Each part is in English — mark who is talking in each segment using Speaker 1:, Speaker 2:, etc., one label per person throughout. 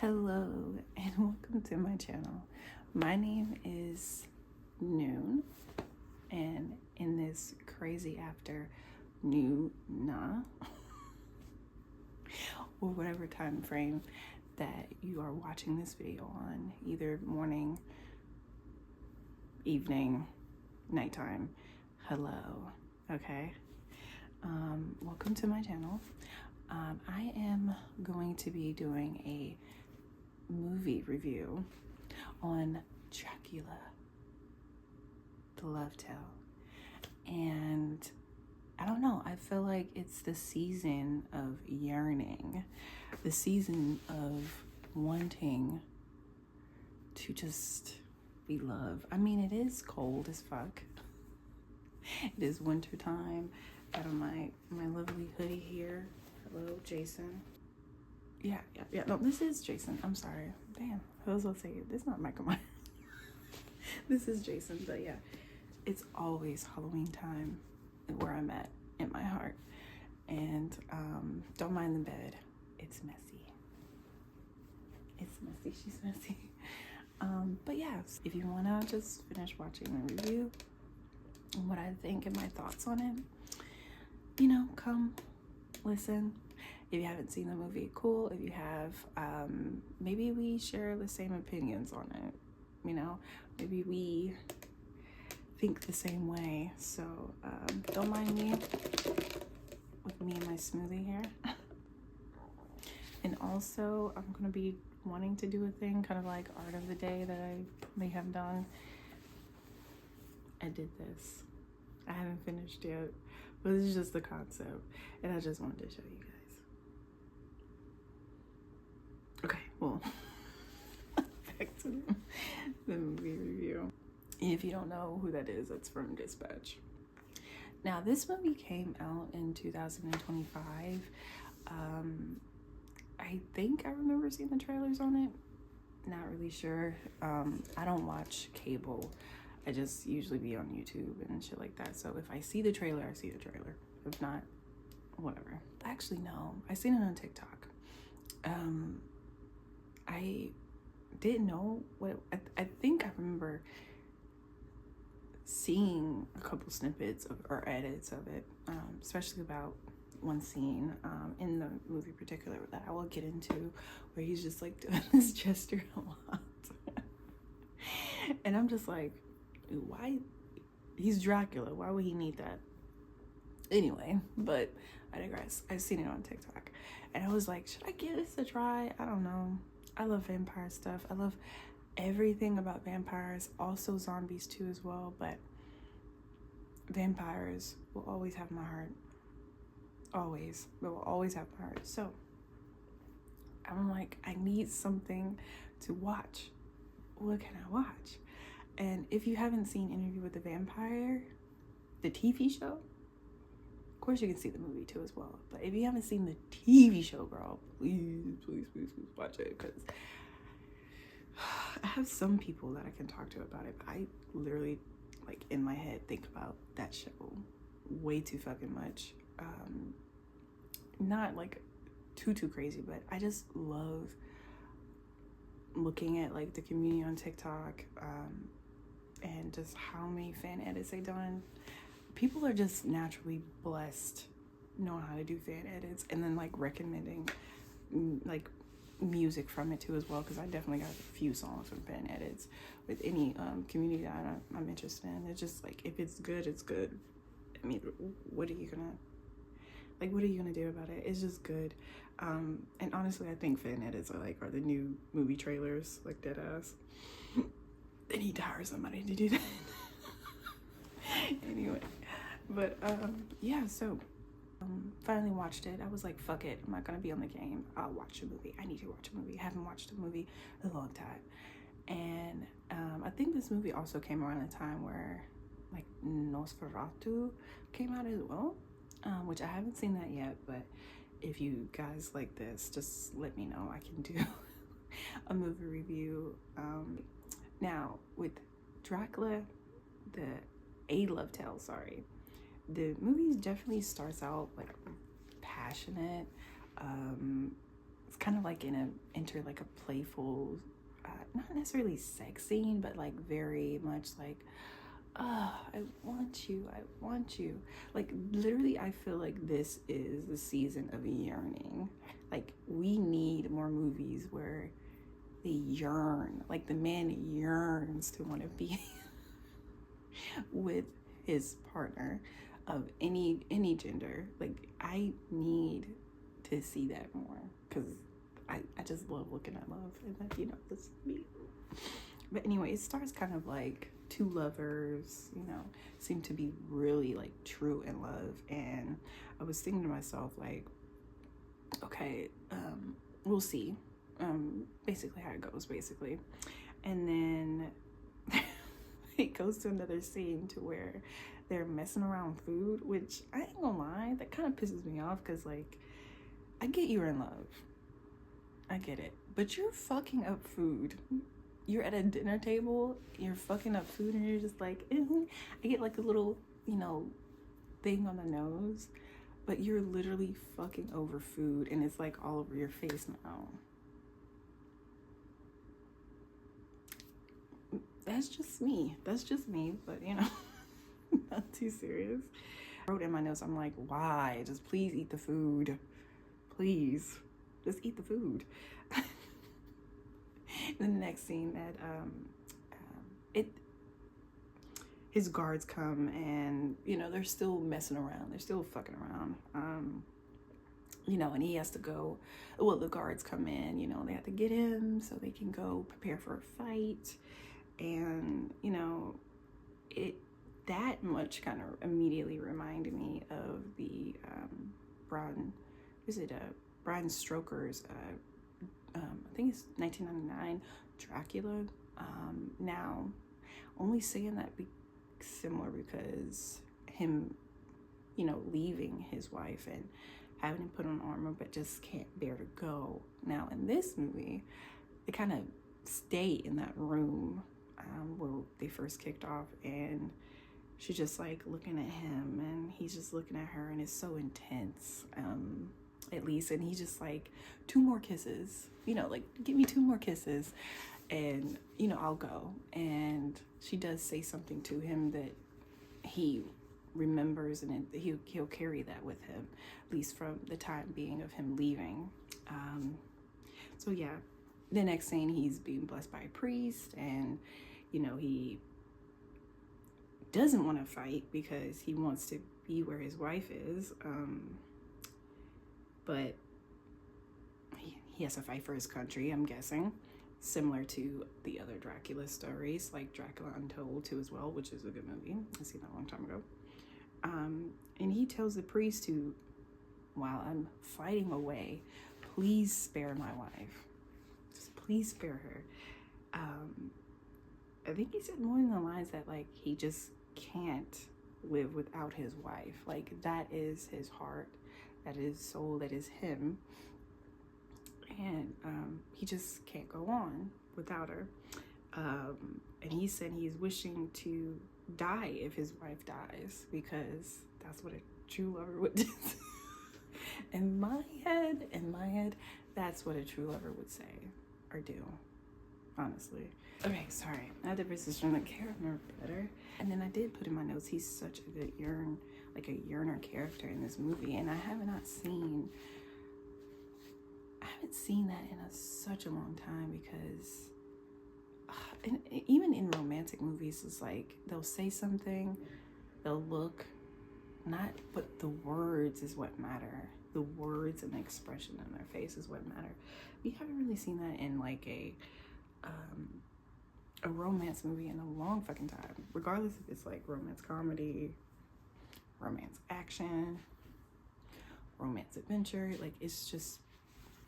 Speaker 1: Hello and welcome to my channel. My name is Noon, and in this crazy afternoon or whatever time frame that you are watching this video on, either morning, evening, nighttime, hello, okay? Welcome to my channel. I am going to be doing a movie review on Dracula, the Love Tale. And I don't know, I feel like it's the season of yearning, the season of wanting to just be loved. I mean, it is cold as fuck. It is winter time. Got on my lovely hoodie here. Hello, Jason. Yeah. No, this is Jason. I'm sorry. Damn, I was gonna say this is not Michael Myers. This is Jason, but yeah, it's always Halloween time where I'm at in my heart. And don't mind the bed. It's messy. It's messy. She's messy. But yeah, if you wanna just finish watching the review and what I think and my thoughts on it, you know, come listen. If you haven't seen the movie, cool. If you have, maybe we share the same opinions on it, you know, maybe we think the same way. So don't mind me with me and my smoothie here. And also I'm gonna be wanting to do a thing kind of like art of the day that I may have done. I did this. I haven't finished yet, but this is just the concept, and I just wanted to show you guys. Okay, well, back to the movie review. If you don't know who that is, that's from Dispatch. Now, this movie came out in 2025. I think I remember seeing the trailers on it. Not really sure. I don't watch cable. I just usually be on YouTube and shit like that. So if I see the trailer, I see the trailer. If not, whatever. Actually, no. I seen it on TikTok. I didn't know what I think I remember seeing a couple snippets or edits of it, especially about one scene in the movie particular that I will get into, where he's just like doing this gesture a lot. And I'm just like, why? He's Dracula. Why would he need that? Anyway, but I digress. I've seen it on TikTok and I was like, should I give this a try? I don't know. I love vampire stuff. I love everything about vampires, also zombies too as well, but vampires will always have my heart. Always. They will always have my heart. So I'm like, I need something to watch. What can I watch? And if you haven't seen Interview with the Vampire, the TV show, of course you can see the movie too as well. But if you haven't seen the TV show, girl, please watch it, because I have some people that I can talk to about it, but I literally, like, in my head think about that show way too fucking much. Not like too crazy, but I just love looking at like the community on TikTok, and just how many fan edits they done. People are just naturally blessed knowing how to do fan edits, and then like recommending like music from it too as well, because I definitely got a few songs from fan edits with any community that I'm interested in. It's just like, if it's good, it's good. I mean, what are you gonna do about it? It's just good. And honestly, I think fan edits are the new movie trailers, like dead ass. They need to hire somebody to do that. Anyway, but yeah, so finally watched it. I was like, fuck it, I'm not gonna be on the game. I'll watch a movie. I need to watch a movie. I haven't watched a movie in a long time. And I think this movie also came around a time where like Nosferatu came out as well, which I haven't seen that yet, but if you guys like this, just let me know. I can do a movie review. Now with Dracula, the Love Tale, sorry, the movie definitely starts out like passionate. It's kind of like enter like a playful, not necessarily sex scene, but like very much like, oh, I want you. Like literally, I feel like this is the season of yearning. Like we need more movies where they yearn, like the man yearns to want to be with his partner of any gender. Like I need to see that more, because I just love looking at love, and that, you know, that's me. But anyway, it starts kind of like two lovers, you know, seem to be really like true in love. And I was thinking to myself, like, okay, we'll see. Basically how it goes, basically. And then it goes to another scene to where they're messing around food, which I ain't gonna lie, that kind of pisses me off, because like, I get you're in love. I get it. But you're fucking up food. You're at a dinner table, you're fucking up food, and you're just like, I get like a little, you know, thing on the nose, but you're literally fucking over food, and it's like all over your face now. That's just me, but you know, not too serious. I wrote in my notes, I'm like, why? Just please eat the food. Please, just eat the food. The next scene that his guards come, and you know, they're still messing around, they're still fucking around, you know, and he has to go. Well, the guards come in, you know, they have to get him so they can go prepare for a fight. And you know, it that much kind of immediately reminded me of the Bram Stoker's I think it's 1999 Dracula. Now, only saying that similar because him, you know, leaving his wife and having to put on armor, but just can't bear to go. Now, in this movie, they kind of stay in that room where they first kicked off, and she's just like looking at him, and he's just looking at her, and it's so intense. At least, and he's just like, 2 more kisses, you know, like, give me 2 more kisses, and you know, I'll go. And she does say something to him that he remembers, and he'll carry that with him, at least from the time being of him leaving. So yeah, the next scene, he's being blessed by a priest, and you know, he doesn't want to fight because he wants to be where his wife is. But he has to fight for his country, I'm guessing, similar to the other Dracula stories, like Dracula Untold too as well, which is a good movie. I've seen that a long time ago. And he tells the priest to, while I'm fighting away, please spare my wife. Just please spare her. I think he said more than the lines that like he just can't live without his wife. Like that is his heart, that is soul, that is him, and he just can't go on without her. And he said he's wishing to die if his wife dies, because that's what a true lover would do. in my head, that's what a true lover would say or do, honestly. Okay, sorry, I had to position, like, I can't remember better. And then I did put in my notes, he's such a good yearner character in this movie, and I haven't seen that in such a long time, because and even in romantic movies, it's like they'll say something, they'll look, but the words is what matter. The words and the expression in their face is what matter. We haven't really seen that in like a romance movie in a long fucking time, regardless if it's like romance comedy, romance action, romance adventure. Like, it's just,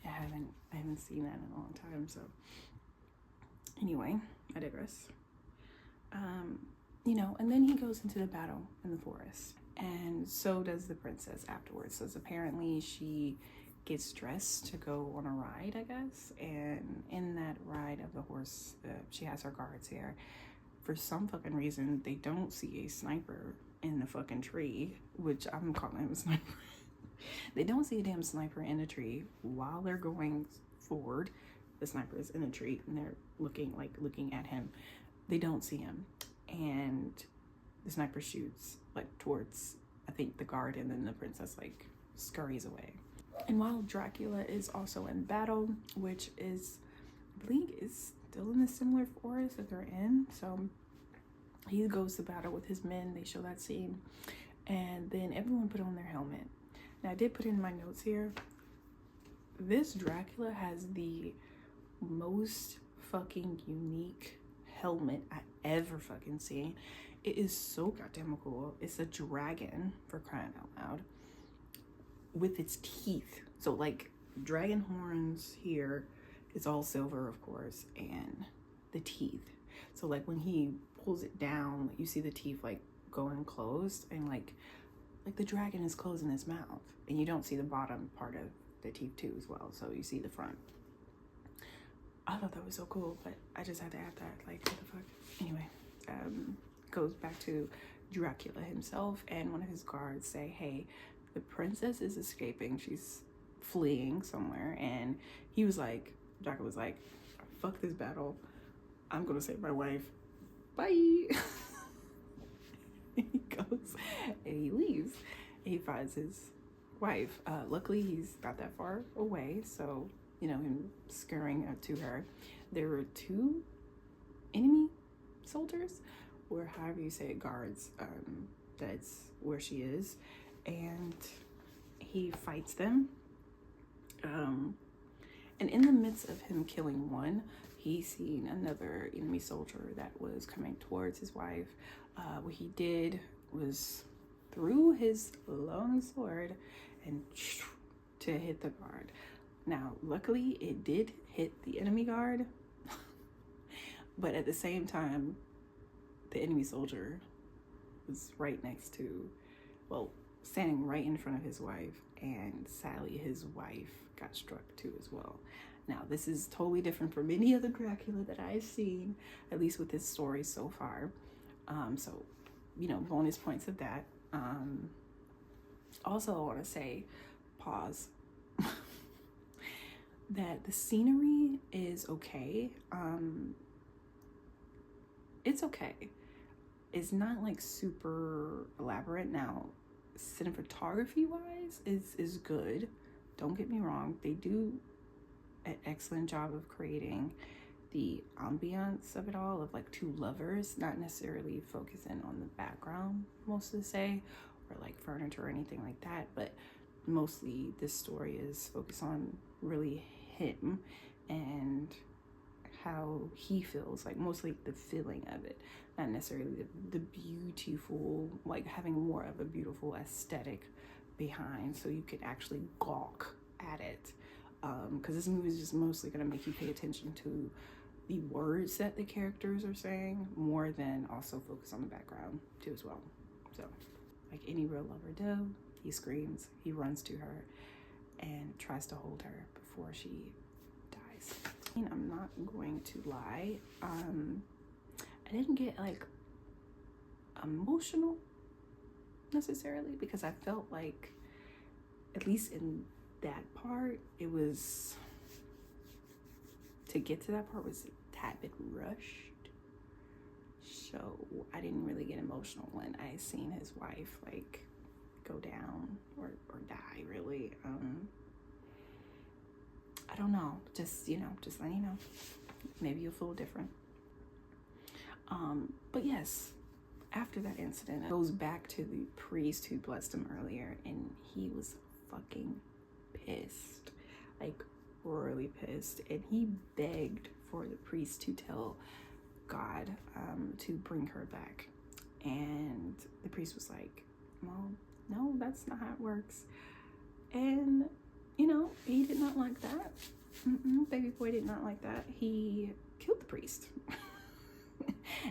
Speaker 1: I haven't seen that in a long time. So anyway, I digress. You know, and then he goes into the battle in the forest, and so does the princess afterwards. So apparently she gets dressed to go on a ride, I guess, and in that ride of the horse, she has her guards here. For some fucking reason, they don't see a sniper in the fucking tree, which I'm calling him a sniper. They don't see a damn sniper in a tree while they're going forward. The sniper is in a tree and they're looking at him. They don't see him, and the sniper shoots like towards, I think, the guard, and then the princess like scurries away. And while Dracula is also in battle, which is, I believe, is still in the similar forest that they're in, so he goes to battle with his men. They show that scene, and then everyone put on their helmet. Now, I did put in my notes here, this Dracula has the most fucking unique helmet I ever fucking seen. It is so goddamn cool. It's a dragon, for crying out loud, with its teeth. So like dragon horns here, it's all silver, of course, and the teeth. So like when he pulls it down, you see the teeth like going closed, and like the dragon is closing his mouth, and you don't see the bottom part of the teeth too as well. So you see the front. I thought that was so cool, but I just had to add that. Like, what the fuck? Anyway, goes back to Dracula himself, and one of his guards say, hey, the princess is escaping. She's fleeing somewhere. And he was like, Dracula was like, fuck this battle. I'm gonna save my wife. Bye. He goes and he leaves. He finds his wife. Luckily, he's not that far away, so you know, him scurrying up to her. There were 2 enemy soldiers, or however you say it, guards. That's where she is, and he fights them. And in the midst of him killing one, he's seen another enemy soldier that was coming towards his wife. What he did was threw his long sword and to hit the guard. Now, luckily, it did hit the enemy guard, but at the same time, the enemy soldier was right next to, well, standing right in front of his wife, and sadly, his wife got struck too as well. Now, this is totally different from any other Dracula that I've seen, at least with this story so far. So, you know, bonus points of that. Also, I want to say, pause. That the scenery is okay. It's okay. It's not like super elaborate. Now, cinematography wise is good. Don't get me wrong. They do an excellent job of creating the ambiance of it all, of like 2 lovers, not necessarily focusing on the background, most of the say, or like furniture or anything like that, but mostly this story is focused on really him and how he feels, like mostly the feeling of it, not necessarily the beautiful, like having more of a beautiful aesthetic behind, so you could actually gawk at it, because this movie is just mostly going to make you pay attention to the words that the characters are saying more than also focus on the background too as well. So like any real lover do, he screams, he runs to her and tries to hold her before she dies. And I'm not going to lie, I didn't get like emotional necessarily, because I felt like, at least in that part, it was, to get to that part was a tad bit rushed. So I didn't really get emotional when I seen his wife like go down or die, really. I don't know, just, you know, just letting you know, maybe you'll feel different. But yes, after that incident, it goes back to the priest who blessed him earlier, and he was fucking pissed, like really pissed, and he begged for the priest to tell God to bring her back, and the priest was like, well, no, that's not how it works. And you know, he did not like that. Baby boy did not like that. He killed the priest.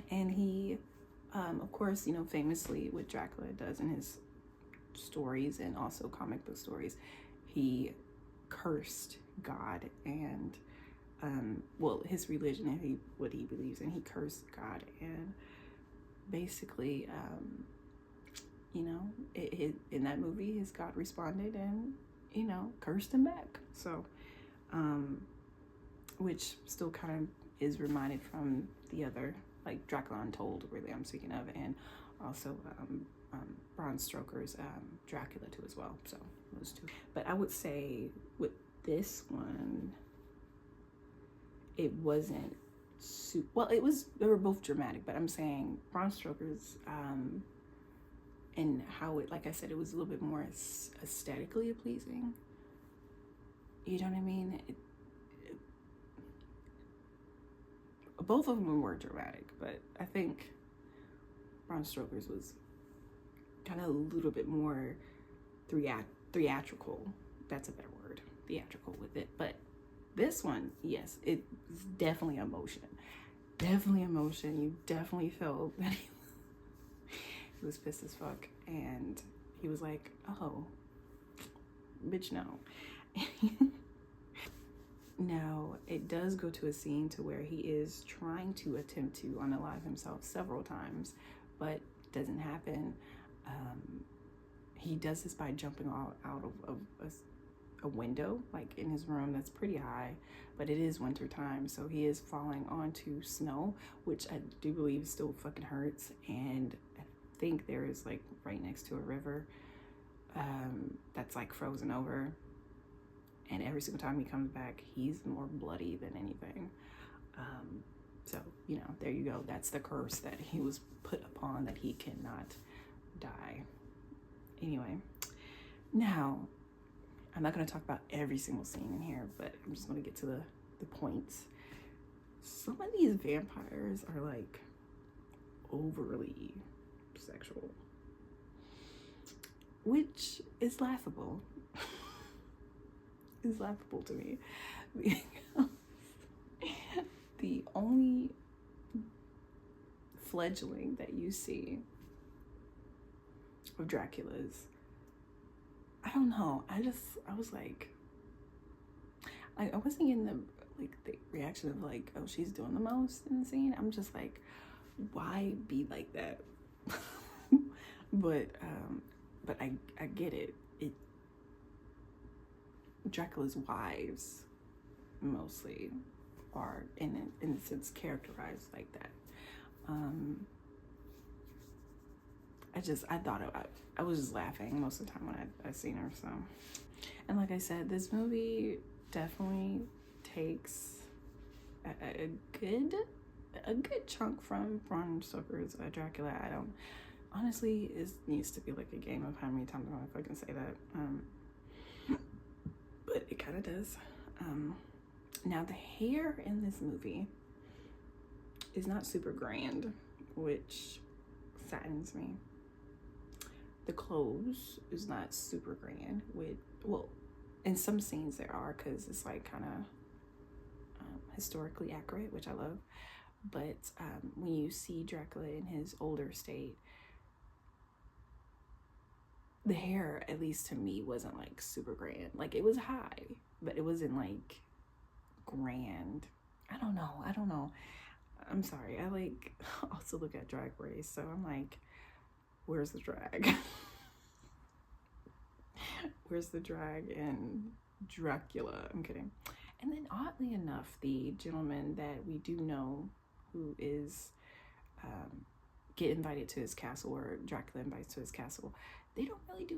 Speaker 1: And he, of course, you know, famously, what Dracula does in his stories and also comic book stories, he cursed God and, well, his religion and what he believes in. He cursed God and basically you know, in that movie, his God responded and, you know, cursed him back. So, which still kind of is reminded from the other, like Dracula Untold, really, I'm speaking of, and also Bram Stoker's Dracula too as well. So those two. But I would say with this one, it wasn't well, it was, they were both dramatic, but I'm saying Bram Stoker's and how it, like I said, it was a little bit more aesthetically pleasing. You know what I mean? Both of them were dramatic, but I think Bram Stoker's was kind of a little bit more theatrical. That's a better word, theatrical with it. But this one, yes, it's definitely emotion. Definitely emotion. You definitely felt that he was pissed as fuck. And he was like, oh, bitch, no. Now, it does go to a scene to where he is trying to attempt to unalive himself several times, but doesn't happen. He does this by jumping out of a window, like in his room that's pretty high, but it is winter time, so he is falling onto snow, which I do believe still fucking hurts. And I think there is like right next to a river that's like frozen over. And every single time he comes back, he's more bloody than anything. So, you know, there you go. That's the curse that he was put upon, that he cannot die. Anyway, now, I'm not going to talk about every single scene in here, but I'm just going to get to the points. Some of these vampires are like overly sexual, which is laughable. Is laughable to me. The only fledgling that you see of Dracula's, I don't know, I was like I wasn't getting the reaction of like, oh, she's doing the most in the scene. I'm just like, why be like that? but I get it. Dracula's wives mostly are in a sense characterized like that. I was just laughing most of the time when I seen her. So, and like I said, this movie definitely takes a good chunk from Bram Stoker's Dracula. I don't honestly, it needs to be like a game of how many times am I fucking say that. But it kind of does. Now the hair in this movie is not super grand, which saddens me. The clothes is not super grand. Well, in some scenes there are, because it's like kind of historically accurate, which I love. But when you see Dracula in his older state, the hair, at least to me, wasn't like super grand. Like, it was high, but it wasn't like grand. I don't know. I'm sorry. I like also look at Drag Race, so I'm like, where's the drag? Where's the drag in Dracula? I'm kidding. And then oddly enough, the gentleman that we do know who is get invited to his castle, or Dracula invites to his castle, they don't really do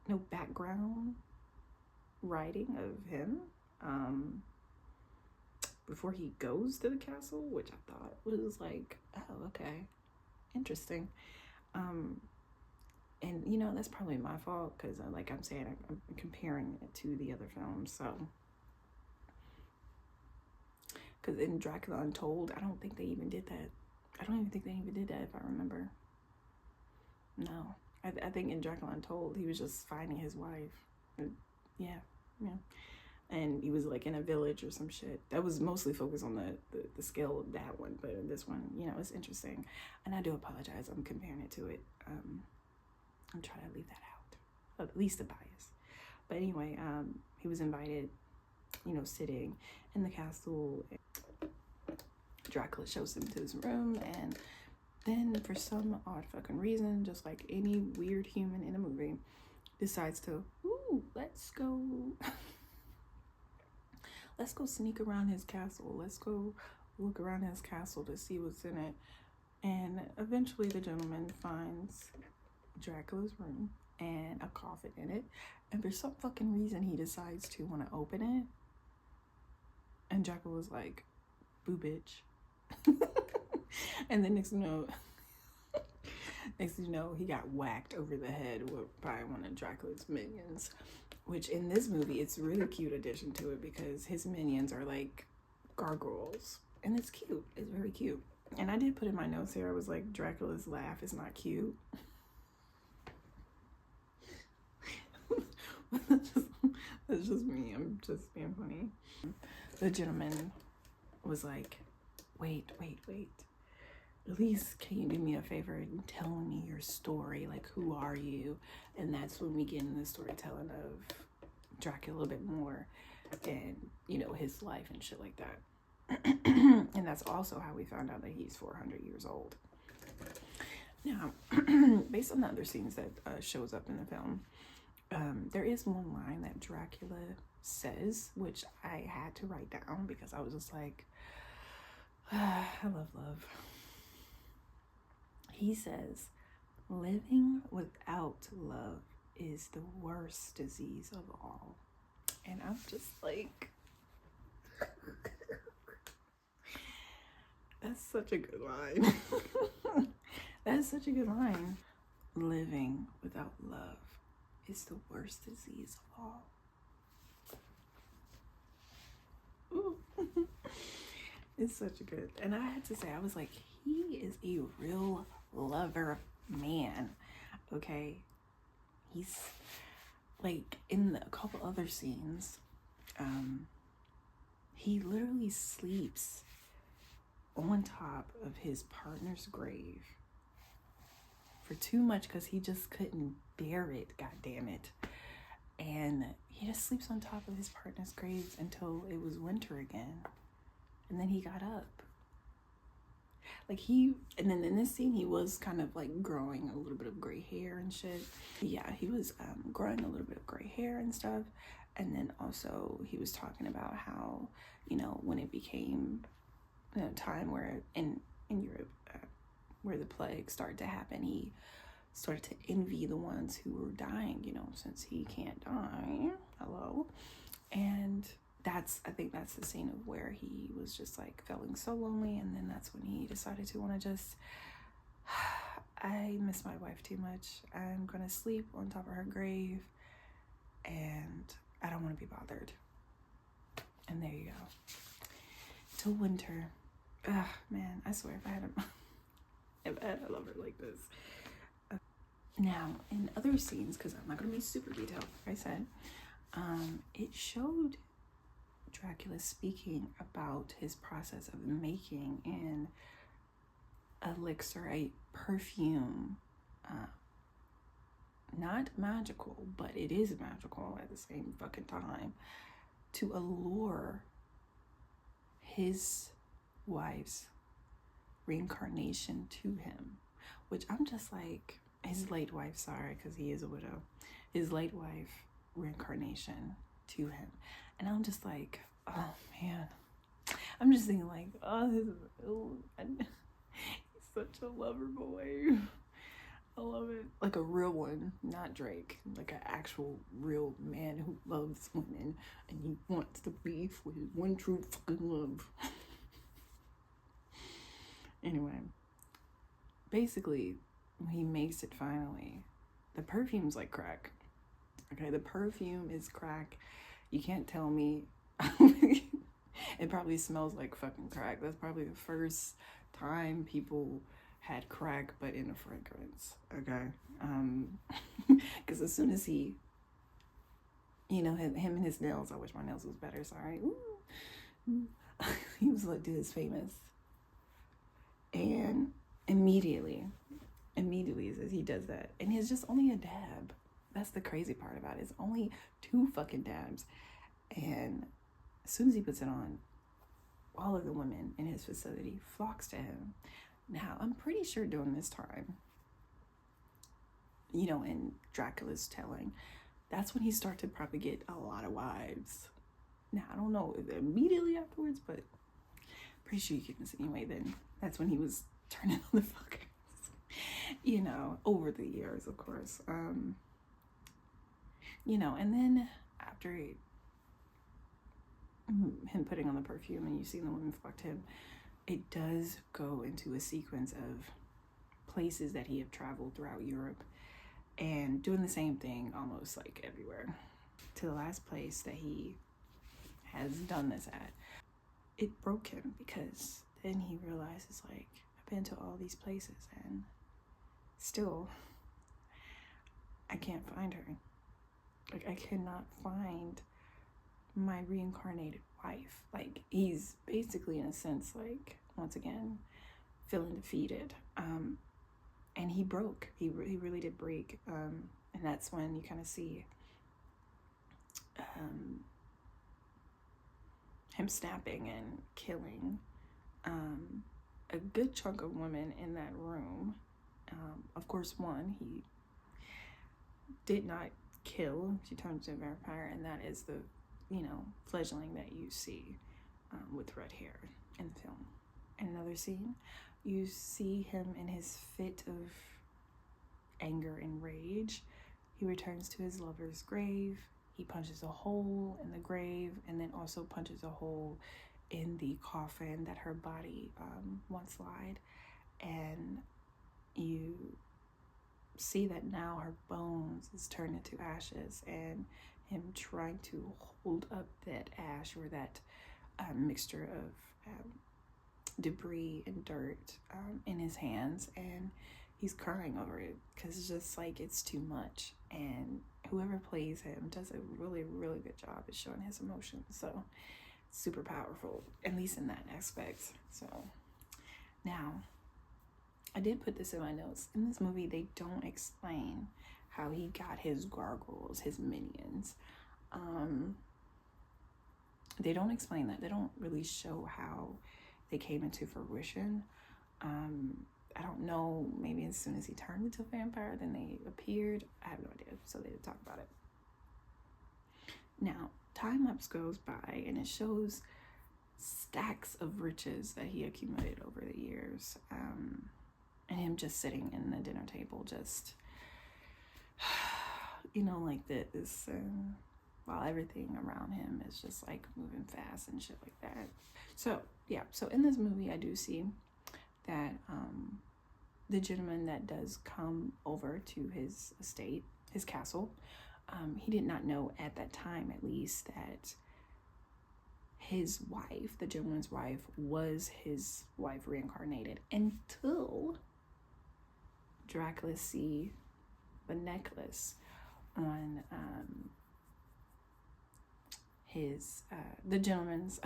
Speaker 1: no background writing of him before he goes to the castle, which I thought was like, oh, okay, interesting. And you know, that's probably my fault, because like I'm saying, I'm comparing it to the other films. So, because in Dracula Untold, I don't think they even did that. I don't even think they even did that, if I remember. No, I think in Dracula Untold, he was just finding his wife. Yeah. And he was like in a village or some shit. That was mostly focused on the scale of that one, but in this one, you know, it's interesting. And I do apologize, I'm comparing it to it. I'm trying to leave that out, at least the bias. But anyway, he was invited, you know, sitting in the castle. Dracula shows him to his room, and then for some odd fucking reason, just like any weird human in a movie, decides to, ooh, let's go sneak around his castle. Let's go look around his castle to see what's in it. And eventually the gentleman finds Dracula's room and a coffin in it. And for some fucking reason, he decides to want to open it. And Dracula's like, boo, bitch. And then next thing you know, he got whacked over the head by one of Dracula's minions. Which in this movie, it's a really cute addition to it because his minions are like gargoyles. And it's cute. It's very cute. And I did put in my notes here, I was like, Dracula's laugh is not cute. That's just me. I'm just being funny. The gentleman was like, wait. At least can you do me a favor and tell me your story? Like, who are you? And that's when we get into the storytelling of Dracula a little bit more and, you know, his life and shit like that. And that's also how we found out that he's 400 years old. Now, based on the other scenes that shows up in the film, there is one line that Dracula says, which I had to write down because I was just like, I love love. He says, living without love is the worst disease of all. And I'm just like, that's such a good line. That's such a good line. Living without love is the worst disease of all. Ooh. It's such a good, and I had to say, I was like, he is a real lover man. Okay, he's like in a couple other scenes, he literally sleeps on top of his partner's grave for too much because he just couldn't bear it, god damn it. And he just sleeps on top of his partner's graves until it was winter again. And then he got up. Like and then in this scene, he was kind of like growing a little bit of gray hair and shit. Yeah, he was growing a little bit of gray hair and stuff. And then also he was talking about how, you know, when it became a time where in Europe, where the plague started to happen, he started to envy the ones who were dying, you know, since he can't die. Hello. And I think that's the scene of where he was just like feeling so lonely. And then that's when he decided to want to just, I miss my wife too much. I'm going to sleep on top of her grave and I don't want to be bothered. And there you go. Till winter. Ugh, man, I swear if I had a lover like this. Now, in other scenes, because I'm not going to be super detailed, like I said, it showed Dracula speaking about his process of making an elixir, a perfume, not magical, but it is magical at the same fucking time, to allure his wife's reincarnation to him, which I'm just like, his late wife, sorry, because he is a widow, his late wife reincarnation to him. And I'm just like, oh man, I'm just thinking like, he's such a lover boy. I love it. Like a real one, not Drake, like an actual real man who loves women and he wants to be with his one true fucking love. Anyway, basically, when he makes it finally, the perfume's like crack. Okay, the perfume is crack. You can't tell me. It probably smells like fucking crack. That's probably the first time people had crack, but in a fragrance. Okay, because as soon as he, you know, him and his nails. I wish my nails was better. Sorry. Ooh. He was like, "Dude, it's famous," and immediately as he does that, and it's just only a dab. That's the crazy part about it. It's only 2 fucking dabs. And as soon as he puts it on, all of the women in his facility flocks to him. Now, I'm pretty sure during this time, you know, in Dracula's telling, that's when he started to probably get a lot of wives. Now, I don't know if immediately afterwards, but pretty sure you can see anyway. Then that's when he was turning on the fuckers, you know, over the years, of course. You know, and then after him putting on the perfume and you see the women fucked him, it does go into a sequence of places that he had traveled throughout Europe and doing the same thing almost like everywhere. To the last place that he has done this at, it broke him, because then he realizes, like, I've been to all these places and still I can't find her. Like, I cannot find my reincarnated wife. Like, he's basically, in a sense, like, once again, feeling defeated. And he broke. He really did break. And that's when you kind of see him snapping and killing a good chunk of women in that room. Of course, one, he did not kill. She turned into a vampire, and that is the, you know, fledgling that you see with red hair in the film. In another scene, you see him in his fit of anger and rage. He returns to his lover's grave. He punches a hole in the grave, and then also punches a hole in the coffin that her body once lied. And you see that now her bones is turned into ashes, and him trying to hold up that ash, or that mixture of debris and dirt in his hands, and he's crying over it because it's just like, it's too much. And whoever plays him does a really good job at showing his emotions. So super powerful, at least in that aspect. So now, I did put this in my notes. In this movie, they don't explain how he got his gargoyles, his minions. They don't explain that. They don't really show how they came into fruition. I don't know, maybe as soon as he turned into a vampire, then they appeared. I have no idea, so they didn't talk about it. Now, time lapse goes by, and it shows stacks of riches that he accumulated over the years. And him just sitting in the dinner table, just, you know, like this, while everything around him is just like moving fast and shit like that. So yeah, so in this movie, I do see that the gentleman that does come over to his estate, his castle, he did not know at that time, at least, that his wife, the gentleman's wife, was his wife reincarnated, until Dracula see the necklace on the gentleman's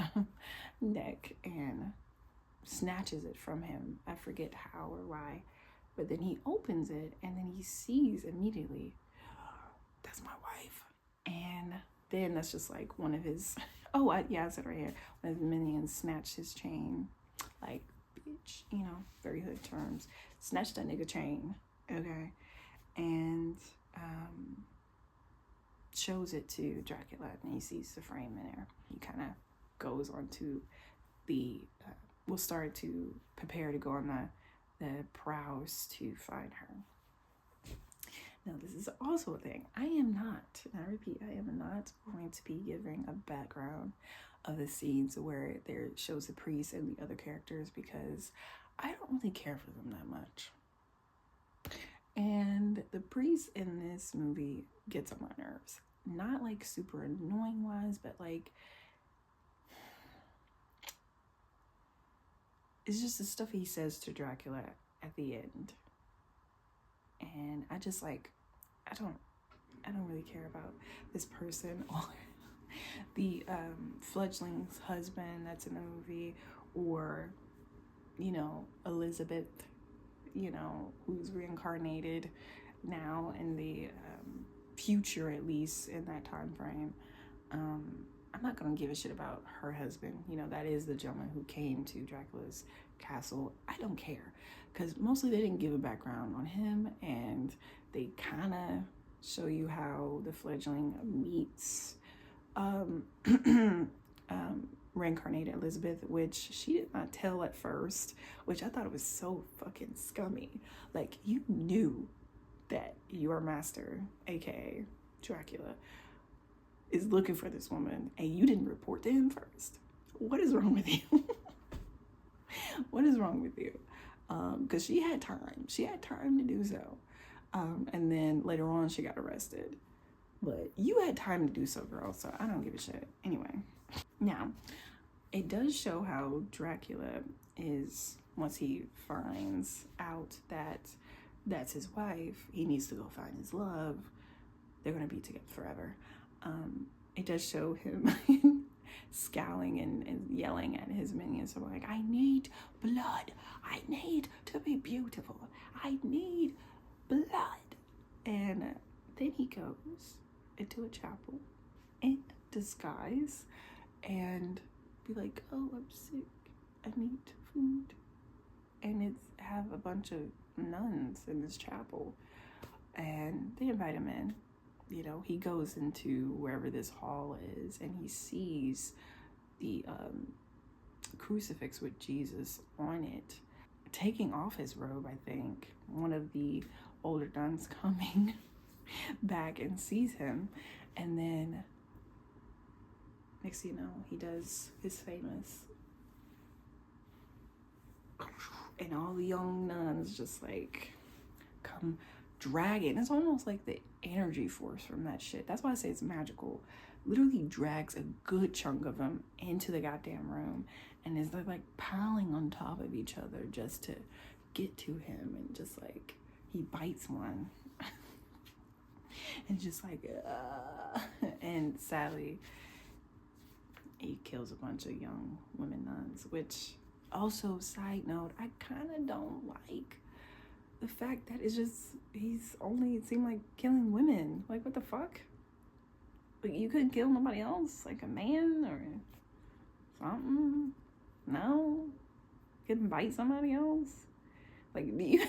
Speaker 1: neck, and snatches it from him. I forget how or why, but then he opens it, and then he sees immediately, that's my wife. And then that's just like one of his, I said it right here, one of his minions snatched his chain. Like, bitch, you know, very hood terms. Snatched that nigga chain, okay? And shows it to Dracula, and he sees the frame in there. He kind of goes on to the, will start to prepare to go on the prows to find her. Now, this is also a thing. I am not, and I repeat, I am not going to be giving a background of the scenes where there shows the priest and the other characters, because I don't really care for them that much. And the priest in this movie gets on my nerves. Not like super annoying wise, but like, it's just the stuff he says to Dracula at the end. And I just like, I don't really care about this person, or the fledgling's husband that's in the movie, or, you know, Elizabeth, you know, who's reincarnated now in the future, at least in that time frame. I'm not gonna give a shit about her husband. You know, that is the gentleman who came to Dracula's castle. I don't care, because mostly they didn't give a background on him, and they kind of show you how the fledgling meets reincarnated Elizabeth, which she did not tell at first, which I thought it was so fucking scummy. Like, you knew that your master, aka Dracula, is looking for this woman, and you didn't report to him first. What is wrong with you? What is wrong with you? Because she had time to do so, and then later on she got arrested, but you had time to do so, girl, so I don't give a shit. Anyway, now it does show how Dracula is, once he finds out that that's his wife, he needs to go find his love. They're gonna be together forever. It does show him scowling and yelling at his minions. So like, I need blood. I need to be beautiful. I need blood. And then he goes into a chapel in disguise and be like, oh, I'm sick. I need food. And it's have a bunch of nuns in this chapel. And they invite him in. You know, he goes into wherever this hall is, and he sees the crucifix with Jesus on it. Taking off his robe, I think, one of the older nuns coming back and sees him. And then, next thing you know, he does his famous, and all the young nuns just like come dragging. It's almost like the energy force from that shit. That's why I say it's magical. Literally drags a good chunk of them into the goddamn room, and is like piling on top of each other just to get to him. And just like, he bites one and just like and sadly he kills a bunch of young women nuns. Which, also, side note, I kind of don't like the fact that it's just, he's only, it seemed like, killing women. Like, what the fuck? Like, you couldn't kill nobody else? Like a man or something? No? Couldn't bite somebody else? Like, do you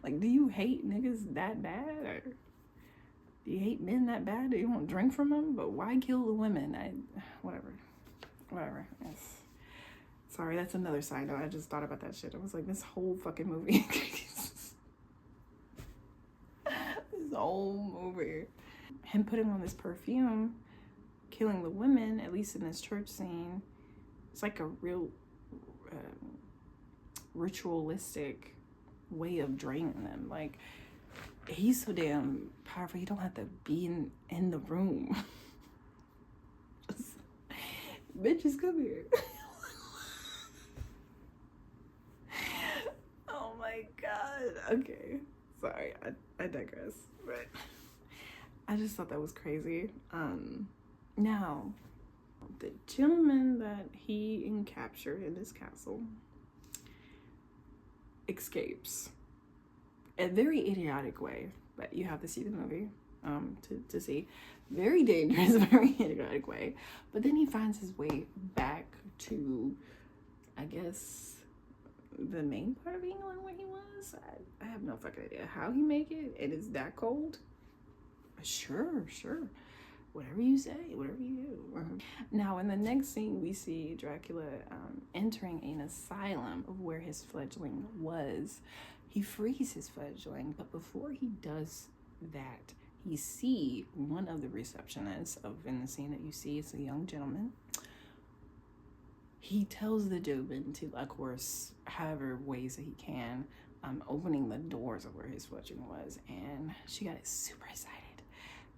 Speaker 1: like, do you hate niggas that bad? Or do you hate men that bad? Do you want to drink from them? But why kill the women? Whatever. Sorry, that's another side note. I just thought about that shit. I was like, this whole fucking movie. This whole movie. Him putting on this perfume, killing the women, at least in this church scene, it's like a real ritualistic way of draining them. Like, he's so damn powerful, he don't have to be in the room. Just, bitches, come here. Oh my god. Okay, sorry, I digress, but I just thought that was crazy. Now, the gentleman that he captured in this castle escapes a very idiotic way, but you have to see the movie to see. Very dangerous, very idiotic way. But then he finds his way back to, I guess, the main part of England where he was. I have no fucking idea how he make it. It is that cold. Sure. Whatever you say, whatever you do. Now, in the next scene, we see Dracula entering an asylum of where his fledgling was. He frees his fledgling, but before he does that, he see one of the receptionists in the scene that you see. It's a young gentleman. He tells the Dubin to, of course, however ways that he can, opening the doors of where his fledgling was, and she got super excited.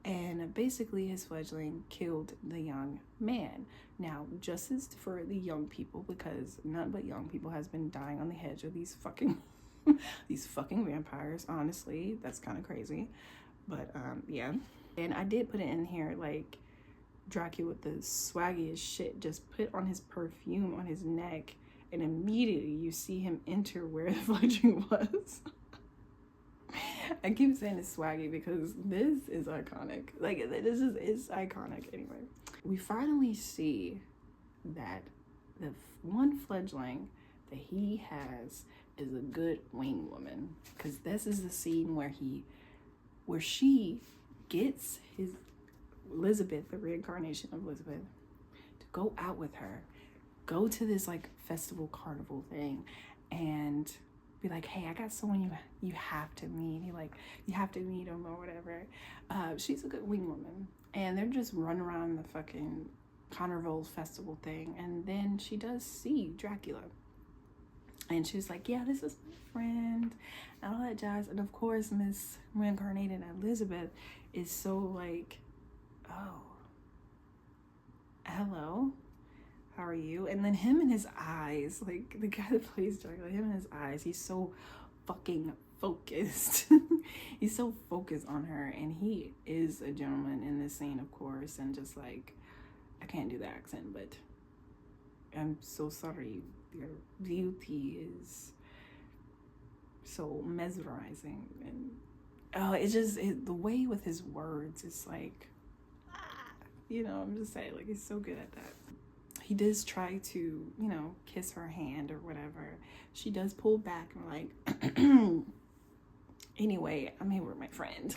Speaker 1: And basically his fledgling killed the young man. Now, justice for the young people, because none but young people has been dying on the hedge of these fucking these fucking vampires. Honestly, that's kind of crazy. But yeah. And I did put it in here, like, Dracula with the swaggiest shit just put on his perfume on his neck, and immediately you see him enter where the fledgling was. I keep saying it's swaggy because this is iconic. Like, this is iconic anyway. We finally see that the one fledgling that he has is a good wing woman, because this is the scene where she gets his Elizabeth, the reincarnation of Elizabeth, to go out with her, go to this like festival carnival thing, and be like, hey, I got someone you have to meet. You have to meet him or whatever. She's a good wing woman, and they're just running around the fucking carnival festival thing, and then she does see Dracula, and she's like, yeah, this is my friend, and all that jazz. And of course, Miss Reincarnated Elizabeth is so like, oh, hello, how are you? And then him and his eyes, like the guy that plays Dracula, him and his eyes, he's so fucking focused. He's so focused on her, and he is a gentleman in this scene, of course. And just like, I can't do the accent, but I'm so sorry, your beauty is so mesmerizing. And oh, it's just the way with his words, it's like, you know, I'm just saying, like, he's so good at that. He does try to, you know, kiss her hand or whatever. She does pull back and like, anyway, I'm here with my friend.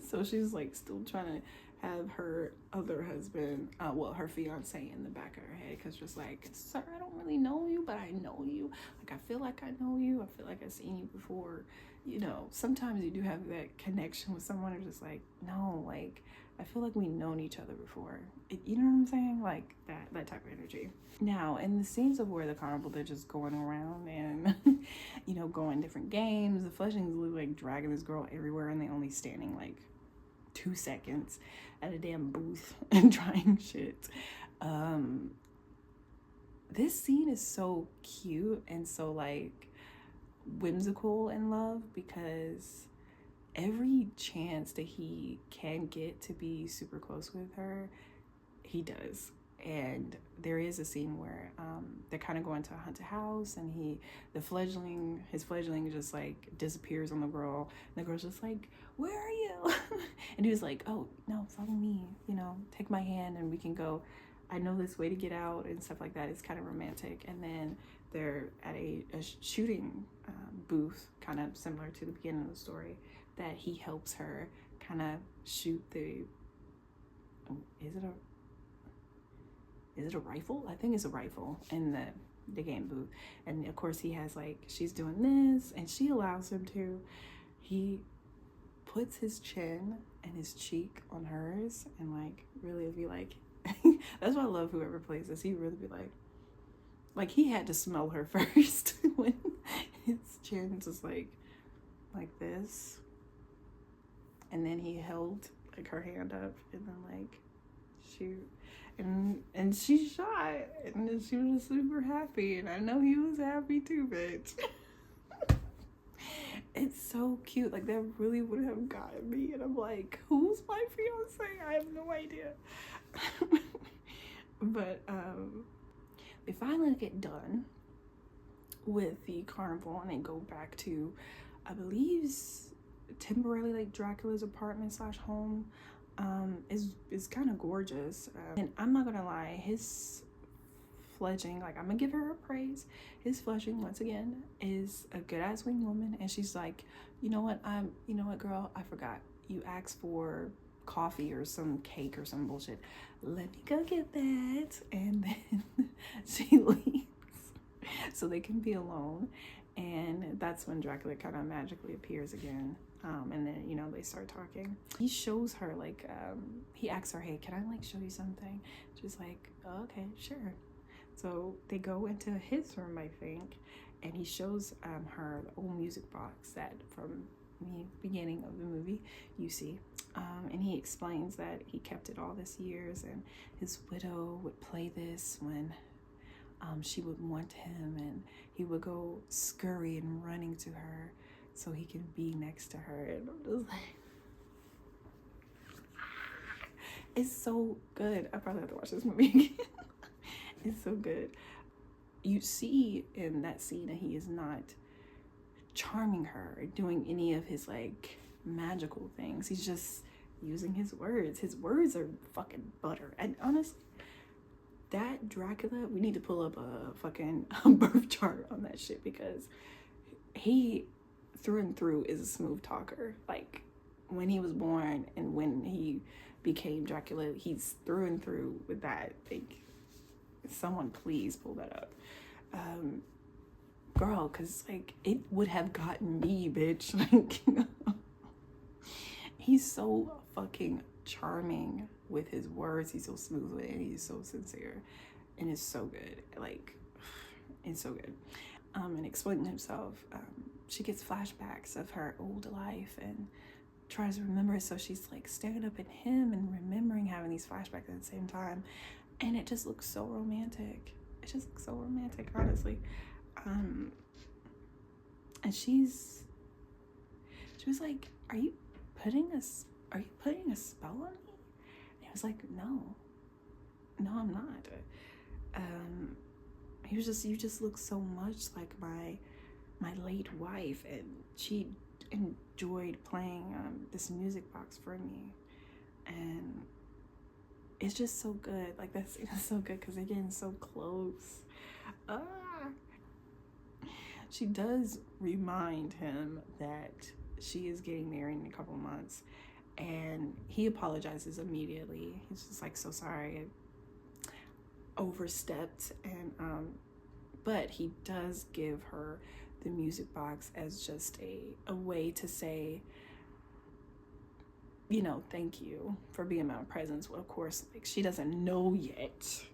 Speaker 1: So she's like still trying to have her other husband, her fiance in the back of her head, because just like, sir, I don't really know you, but I know you. Like, I feel like I know you. I feel like I've seen you before. You know, sometimes you do have that connection with someone who's just like, no, like, I feel like we've known each other before. You know what I'm saying? Like that type of energy. Now, in the scenes of where the carnival, they're just going around and, you know, going different games. The fledglings look like dragging this girl everywhere, and they only standing like 2 seconds at a damn booth and trying shit. This scene is so cute and so like whimsical in love, because every chance that he can get to be super close with her, he does. And there is a scene where they're kind of going to a haunted house, and his fledgling just like disappears on the girl, and the girl's just like, where are you? And he was like, oh no, follow me, you know, take my hand and we can go, I know this way to get out, and stuff like that. It's kind of romantic. And then they're at a shooting booth, kind of similar to the beginning of the story, that he helps her kind of shoot the, is it a rifle? I think it's a rifle in the game booth. And of course he has like, she's doing this and she allows him to. He puts his chin and his cheek on hers and like really be like, that's why I love whoever plays this. He really be like he had to smell her first when his chin was like this. And then he held like her hand up and then like shoot. And she shot, and then she was super happy, and I know he was happy too, bitch. It's so cute. Like, that really would have gotten me, and I'm like, who's my fiance? I have no idea. But they finally get done with the carnival, and they go back to, I believe, temporarily like Dracula's apartment / home. Is kind of gorgeous, and I'm not gonna lie, his fledgling, like, I'm gonna give her a praise. His fledgling, once again, is a good ass wing woman, and she's like, you know what, girl, I forgot, you asked for coffee or some cake or some bullshit, let me go get that. And then she leaves so they can be alone, and that's when Dracula kind of magically appears again. And then, you know, they start talking. He shows her, like, he asks her, hey, can I, like, show you something? She's like, oh, okay, sure. So they go into his room, I think, and he shows her the old music box that from the beginning of the movie you see. And he explains that he kept it all these years, and his widow would play this when she would want him, and he would go scurry and running to her so he can be next to her. And I'm just like, it's so good. I probably have to watch this movie again. It's so good. You see in that scene that he is not charming her or doing any of his like magical things. He's just using his words. His words are fucking butter. And honestly, that Dracula, we need to pull up a fucking birth chart on that shit, because he through and through is a smooth talker. Like when he was born and when he became Dracula, he's through and through with that. Like, someone please pull that up. Girl, because like it would have gotten me, bitch. Like he's so fucking charming with his words. He's so smooth with it. He's so sincere, and it's so good. Like, it's so good. And explaining himself, she gets flashbacks of her old life and tries to remember it. So she's like staring up at him and remembering having these flashbacks at the same time, and it just looks so romantic. It just looks so romantic, honestly. And she was like, "Are you putting a spell on me?" And I was like, "No, I'm not." He was just, "You just look so much like my late wife," and she enjoyed playing this music box for me, and it's just so good. Like that's so good because they're getting so close. She does remind him that she is getting married in a couple months, and he apologizes immediately. He's just like, "So sorry, I overstepped," and but he does give her the music box as just a way to say, you know, thank you for being my presence. Well, of course, like she doesn't know yet,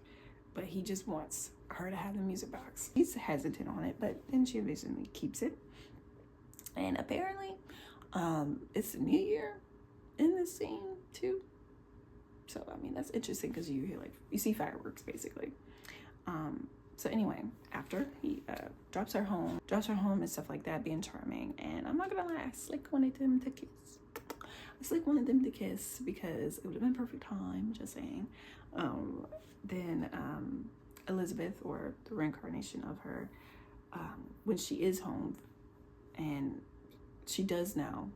Speaker 1: but he just wants her to have the music box. He's hesitant on it, but then she eventually keeps it. And apparently, it's a new year in this scene too. So I mean, that's interesting because you hear, like, you see fireworks basically. So anyway, after he drops her home and stuff like that, being charming, and I'm not gonna lie, I slick wanted them to kiss because it would have been perfect time, just saying. Then Elizabeth, or the reincarnation of her, when she is home, and she does now,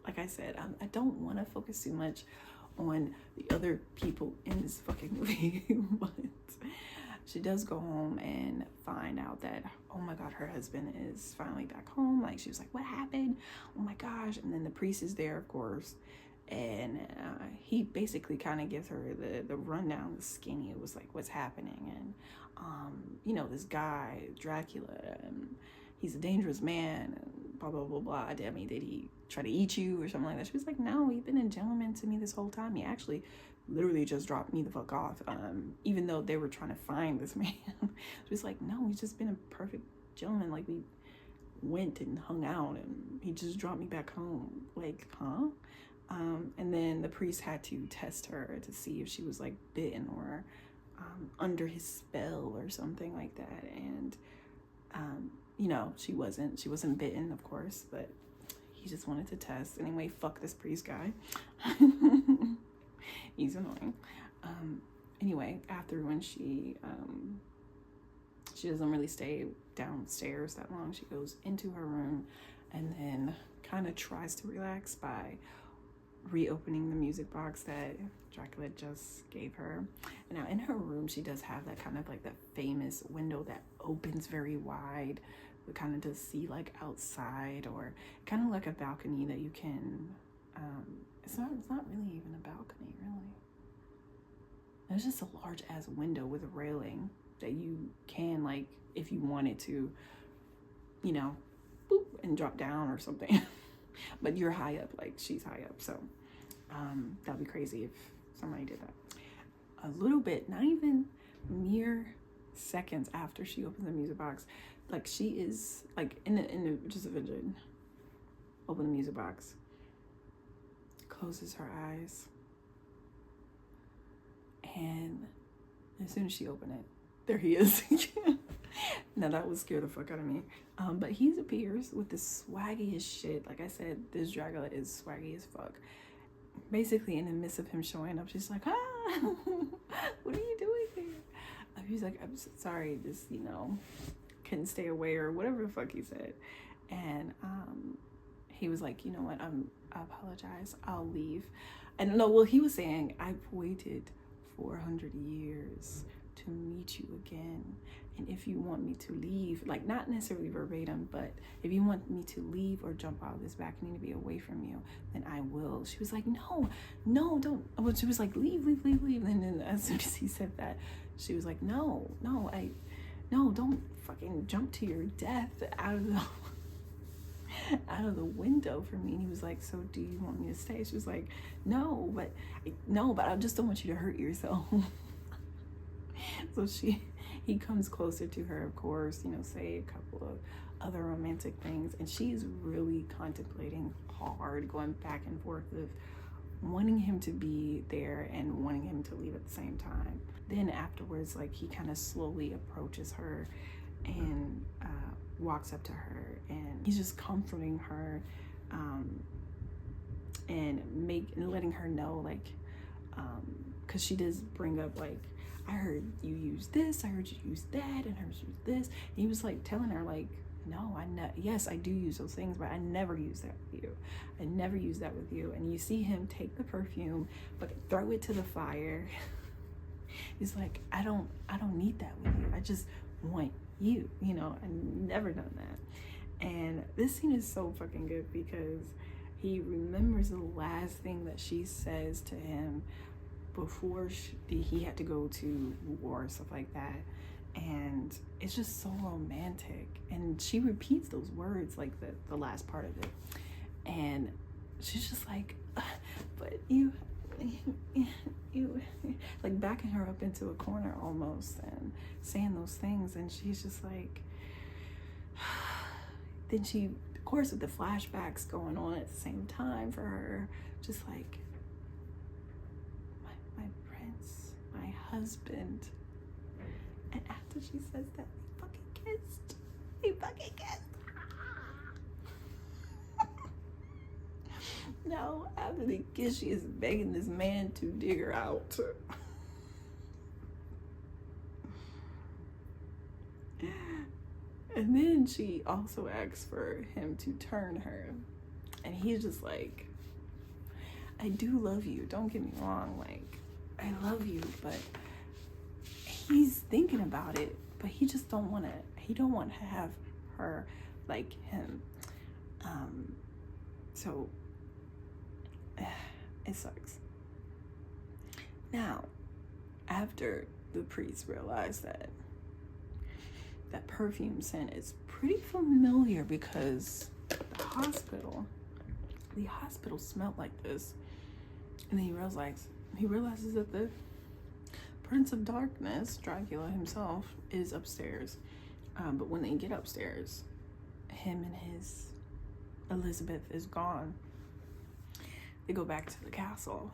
Speaker 1: like I said, I don't want to focus too much on the other people in this fucking movie, but she does go home and find out that, oh my god, her husband is finally back home. Like, she was like, "What happened? Oh my gosh." And then the priest is there, of course, and he basically kind of gives her the rundown, the skinny. It was like, what's happening, and you know, this guy Dracula, and he's a dangerous man, and blah blah blah blah. I mean, did he try to eat you or something like that? She was like, "No, he's been a gentleman to me this whole time. He actually literally just dropped me the fuck off, even though they were trying to find this man." She was like, "No, he's just been a perfect gentleman. Like, we went and hung out and he just dropped me back home." Like, huh? And then the priest had to test her to see if she was like bitten or under his spell or something like that. And you know, she wasn't bitten, of course, but he just wanted to test. Anyway, fuck this priest guy. He's annoying. Anyway, after, when she doesn't really stay downstairs that long, she goes into her room and then kind of tries to relax by reopening the music box that Dracula just gave her. And now in her room, she does have that kind of like that famous window that opens very wide, but kind of does see like outside, or kind of like a balcony that you can it's not really even a balcony, really. It's just a large ass window with a railing that you can, like, if you wanted to, you know, boop, and drop down or something. But you're high up, like she's high up, so that'd be crazy if somebody did that. A little bit, not even mere seconds after she opens the music box, like she is like in the just a vision, open the music box, closes her eyes, and as soon as she opened it, there he is. Now that would scare the fuck out of me. But he appears with this swaggy as shit. Like I said, this Dracula is swaggy as fuck. Basically, in the midst of him showing up, she's like, what are you doing here? He's like, "I'm so sorry, just, you know, couldn't stay away, or whatever the fuck he said. And he was like, you know what, I apologize, I'll leave. And no, well, he was saying, I've waited 400 years to meet you again, and if you want me to leave, like not necessarily verbatim, but if you want me to leave or jump out of this balcony to be away from you, then I will. She was like, no, don't. Well, she was like, leave. And then as soon as he said that, she was like, no, don't fucking jump to your death out of the window for me. And he was like, so do you want me to stay? She was like, no, but I just don't want you to hurt yourself. So he comes closer to her, of course, say a couple of other romantic things, and she's really contemplating hard, going back and forth of wanting him to be there and wanting him to leave at the same time. Then afterwards, like, he kind of slowly approaches her and walks up to her, and he's just comforting her, and letting her know, like, because she does bring up, like, I heard you use this, I heard you use that, and I heard you use this. And he was like telling her, like, no, yes, I do use those things, but I never use that with you. I never use that with you. And you see him take the perfume, but throw it to the fire. He's like, I don't need that with you. I just want you, I never done that. And this scene is so fucking good because he remembers the last thing that she says to him before he had to go to war and stuff like that. And it's just so romantic, and she repeats those words, like the last part of it, and she's just like, but you like backing her up into a corner almost and saying those things. And she's just like, then she, of course, with the flashbacks going on at the same time for her, just like, my prince, my husband. And after she says that, they fucking kissed. Now, after the kiss, she is begging this man to dig her out. And then she also asks for him to turn her. And he's just like, I do love you, don't get me wrong, like, I love you, but he's thinking about it, but he just don't want to have her like him. So it sucks. Now, after the priest realized that perfume scent is pretty familiar because the hospital smelled like this, and then he realizes that the Prince of Darkness, Dracula himself, is upstairs. But when they get upstairs, him and his Elizabeth is gone. They go back to the castle.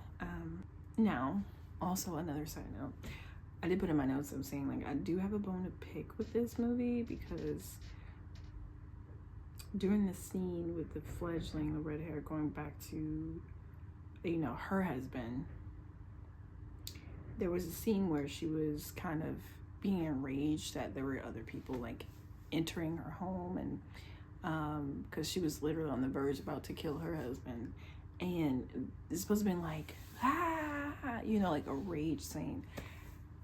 Speaker 1: Now, also another side note, I did put in my notes, I'm saying, like, I do have a bone to pick with this movie because during the scene with the fledgling, the red hair, going back to, her husband, there was a scene where she was kind of being enraged that there were other people, like, entering her home, and because she was literally on the verge about to kill her husband, and it's supposed to have been like, like a rage scene,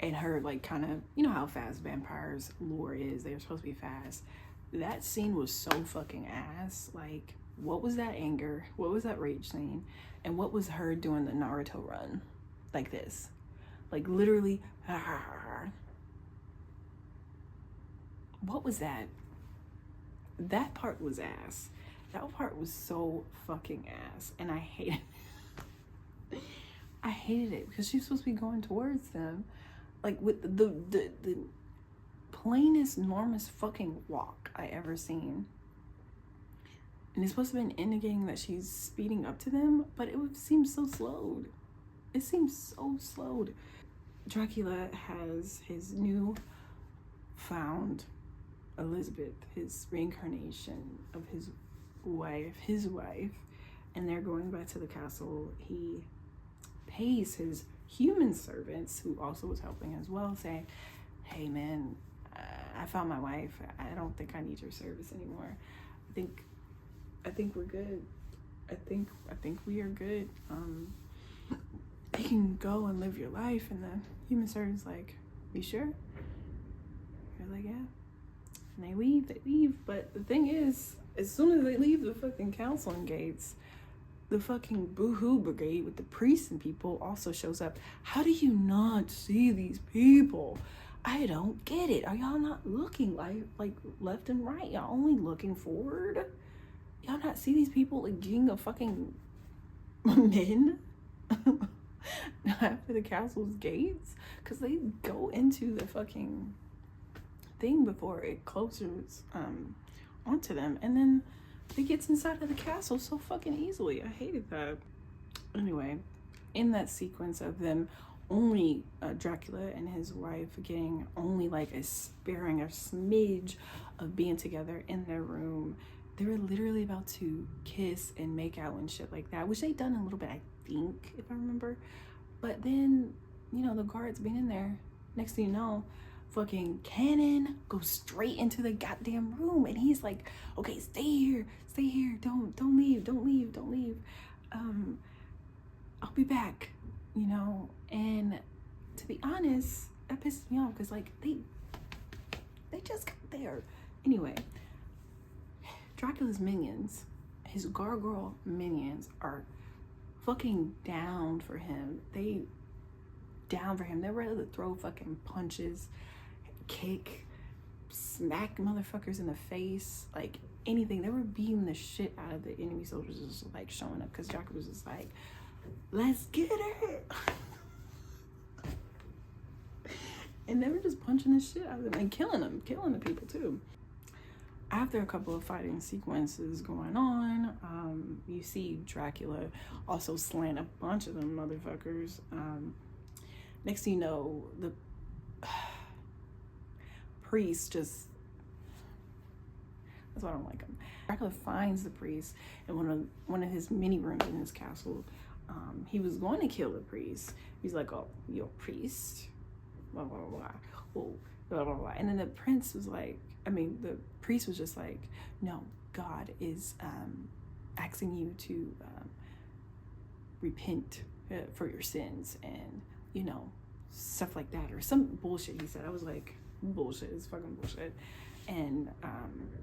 Speaker 1: and her, like, kind of, how fast vampires lore is, they're supposed to be fast. That scene was so fucking ass. Like, what was that anger? What was that rage scene? And what was her doing the Naruto run like this? Like, literally, what was that? That part was ass. That part was so fucking ass, and I hated it. I hated it because she's supposed to be going towards them, like, with the plainest, normest fucking walk I ever seen. And it's supposed to be indicating that she's speeding up to them, but it seems so slowed. It seems so slowed. Dracula has his new found Elizabeth, his reincarnation of his wife, and they're going back to the castle. He pays his human servants, who also was helping as well, saying, hey man, I found my wife. I don't think I need your service anymore. I think we're good. I think we are good. You can go and live your life. And the human servant's like, you sure? You're like, yeah. And they leave. But the thing is, as soon as they leave the fucking counseling gates, the fucking boohoo brigade with the priests and people also shows up. How do you not see these people? I don't get it. Are y'all not looking like left and right? Y'all only looking forward? Y'all not see these people like getting a fucking men after the castle's gates? Because they go into the fucking thing before it closes onto them, and then it gets inside of the castle so fucking easily. I hated that. Anyway, in that sequence of them only Dracula and his wife getting only like a smidge of being together in their room, they were literally about to kiss and make out and shit like that, which they done a little bit, I think, if I remember. But then, you know, the guards being in there, next thing you know, fucking cannon goes straight into the goddamn room, and he's like, okay, stay here, don't leave. I'll be back, you know. And to be honest, that pisses me off, because like they just got there. Anyway, Dracula's minions, his gargoyle minions, are fucking down for him. They're ready to throw fucking punches, kick, smack motherfuckers in the face, like anything. They were beating the shit out of the enemy soldiers, just like showing up, because Dracula was just like, let's get it. And they were just punching the shit out of them and killing the people too. After a couple of fighting sequences going on, you see Dracula also slaying a bunch of them motherfuckers. Next thing you know, the priest just, that's why I don't like him. Dracula finds the priest in one of his mini rooms in his castle. He was going to kill the priest. He's like, oh, you're a priest? Blah, blah, blah. Oh, blah, blah, blah. And then the priest was just like, no, God is asking you to repent for your sins, and, you know, stuff like that, or some bullshit he said. I was like, bullshit, it's fucking bullshit. And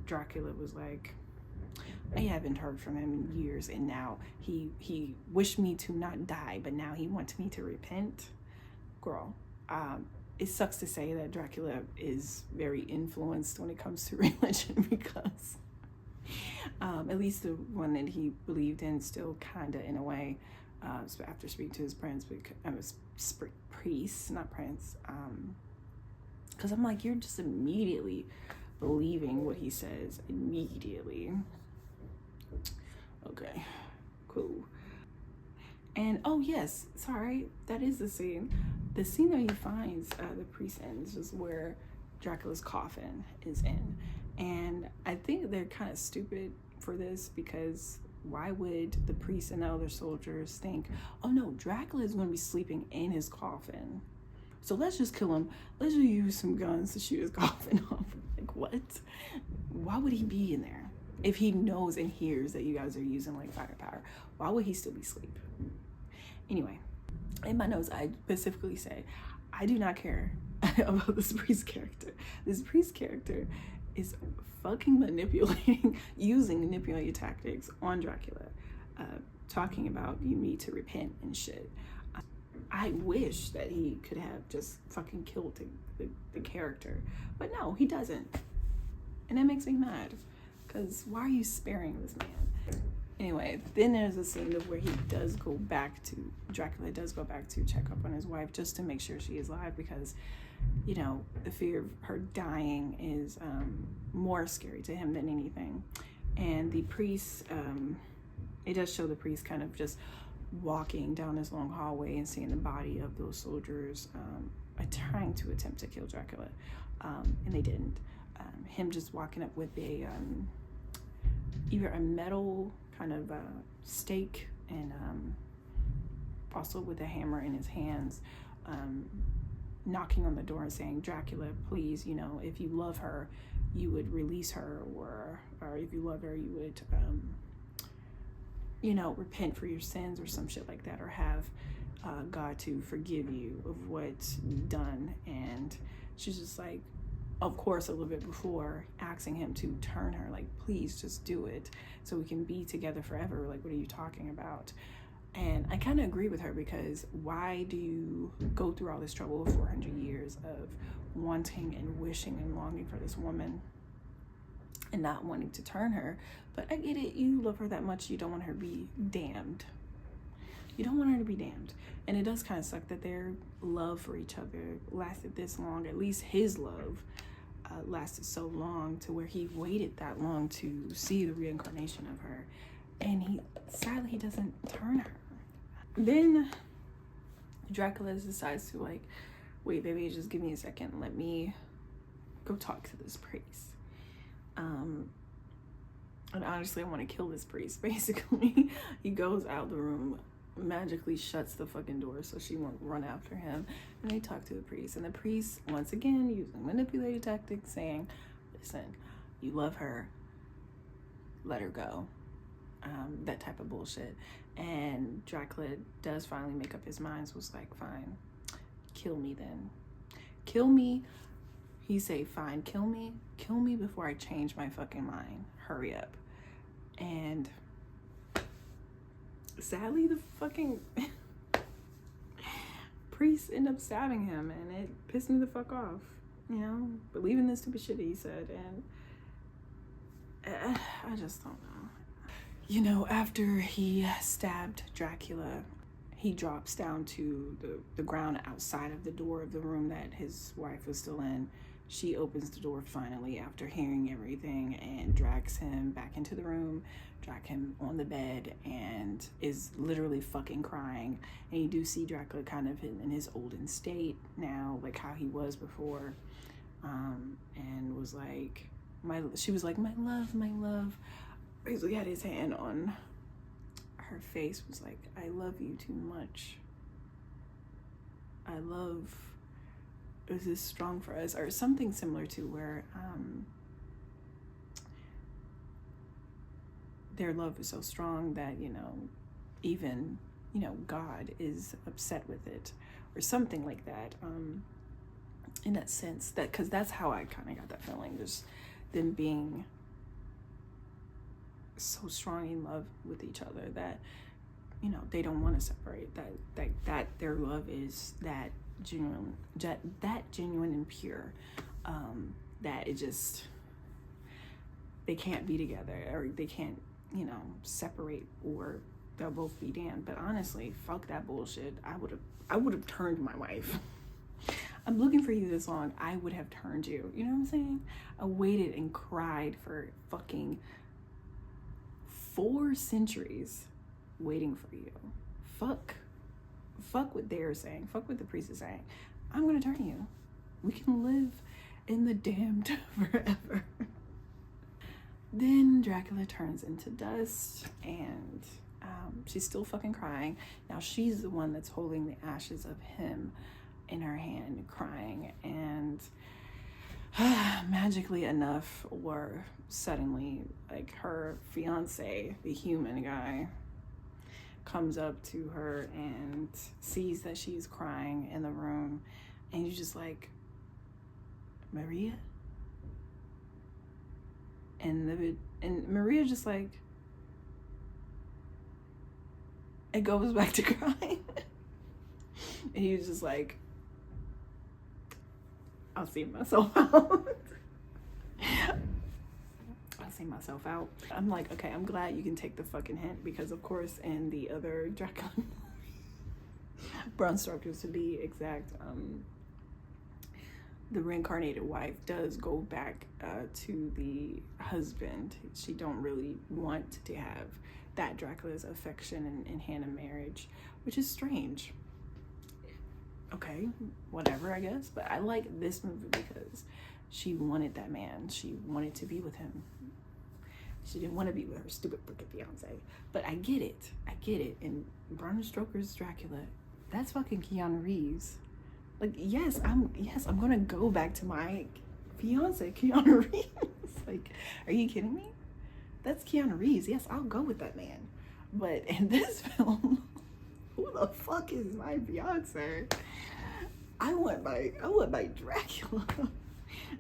Speaker 1: Dracula was like, I haven't heard from him in years, and now he wished me to not die, but now he wants me to repent. Girl, it sucks to say that Dracula is very influenced when it comes to religion, because at least the one that he believed in still kind of, in a way, after speaking to his prince, priest, not prince, because I'm like, you're just immediately believing what he says, immediately. Okay, cool. And oh yes, sorry, that is the scene that he finds the priest in, is just where Dracula's coffin is in. And I think they're kind of stupid for this, because why would the priest and the other soldiers think, oh no, Dracula is going to be sleeping in his coffin, so let's just kill him, let's just use some guns to shoot his coffin off. Like, what? Why would he be in there if he knows and hears that you guys are using like firepower? Why would he still be asleep? Anyway, in my notes, I specifically say, I do not care about this priest character. This priest character is fucking using manipulating tactics on Dracula, talking about you need to repent and shit. I wish that he could have just fucking killed the character, but no, he doesn't. And that makes me mad, because why are you sparing this man? Anyway, then there's a scene of where Dracula does go back to check up on his wife, just to make sure she is alive, because, you know, the fear of her dying is more scary to him than anything. And the priest, it does show the priest kind of just walking down this long hallway and seeing the body of those soldiers trying to attempt to kill Dracula, and they didn't. Him just walking up with either a metal kind of stake, and also with a hammer in his hands, knocking on the door and saying, Dracula, please, you know, if you love her, you would release her, or if you love her, you would, you know, repent for your sins or some shit like that, or have God to forgive you of what's done. And she's just like, of course, a little bit before, asking him to turn her, like, please just do it so we can be together forever. Like, what are you talking about? And I kind of agree with her, because why do you go through all this trouble of 400 years of wanting and wishing and longing for this woman and not wanting to turn her? But I get it, you love her that much, you don't want her to be damned. You don't want her to be damned. And it does kind of suck that their love for each other lasted this long. At least his love lasted so long, to where he waited that long to see the reincarnation of her. And sadly, he doesn't turn her. Then Dracula decides to, like, wait, baby, just give me a second. Let me go talk to this priest. And honestly, I want to kill this priest, basically. He goes out the room, magically shuts the fucking door so she won't run after him. And they talk to the priest. And the priest, once again, using manipulative tactics, saying, listen, you love her, let her go. That type of bullshit. And Dracula does finally make up his mind. So was like, fine, kill me then. Kill me. He say, fine, kill me. Kill me before I change my fucking mind. Hurry up. And sadly, the fucking priest ended up stabbing him, and it pissed me the fuck off. You know, believing this stupid shit that he said, and I just don't know. You know, after he stabbed Dracula, he drops down to the ground outside of the door of the room that his wife was still in. She opens the door finally after hearing everything and drags him back into the room, drag him on the bed, and is literally fucking crying. And you do see Dracula kind of in his olden state now, like how he was before, and was like, she was like, my love. Basically had his hand on her face, was like, I love you too much. I love, is this strong for us? Or something similar to where their love is so strong that, you know, even, you know, God is upset with it, or something like that. In that sense, that, because that's how I kind of got that feeling, just them being so strong in love with each other that, you know, they don't want to separate, that their love is that genuine and pure, that it just, they can't be together, or they can't, you know, separate, or they'll both be damned. But honestly, fuck that bullshit. I would have turned my wife. I'm looking for you this long, I would have turned you. You know what I'm saying? I waited and cried for fucking 4 centuries waiting for you. Fuck what they're saying. Fuck what the priest is saying. I'm gonna turn you. We can live in the damned forever. Then Dracula turns into dust, and she's still fucking crying. Now she's the one that's holding the ashes of him in her hand, crying, and magically enough, or suddenly, like, her fiance, the human guy, comes up to her and sees that she's crying in the room, and you're just like, Maria? And Maria just like, it goes back to crying. And he was just like, I'll see myself out. I'll see myself out. I'm like, okay, I'm glad you can take the fucking hint, because of course in the other Dracula, Bram Stoker's to be exact, the reincarnated wife does go back to the husband. She don't really want to have that Dracula's affection and hand in marriage, which is strange. Okay, whatever, I guess. But I like this movie because she wanted that man. She wanted to be with him. She didn't want to be with her stupid freaking fiance. But I get it. And Bram Stoker's Dracula, that's fucking Keanu Reeves. Like, yes, I'm gonna go back to my fiance, Keanu Reeves. Like, are you kidding me? That's Keanu Reeves. Yes, I'll go with that man. But in this film, who the fuck is my fiance? I want my Dracula.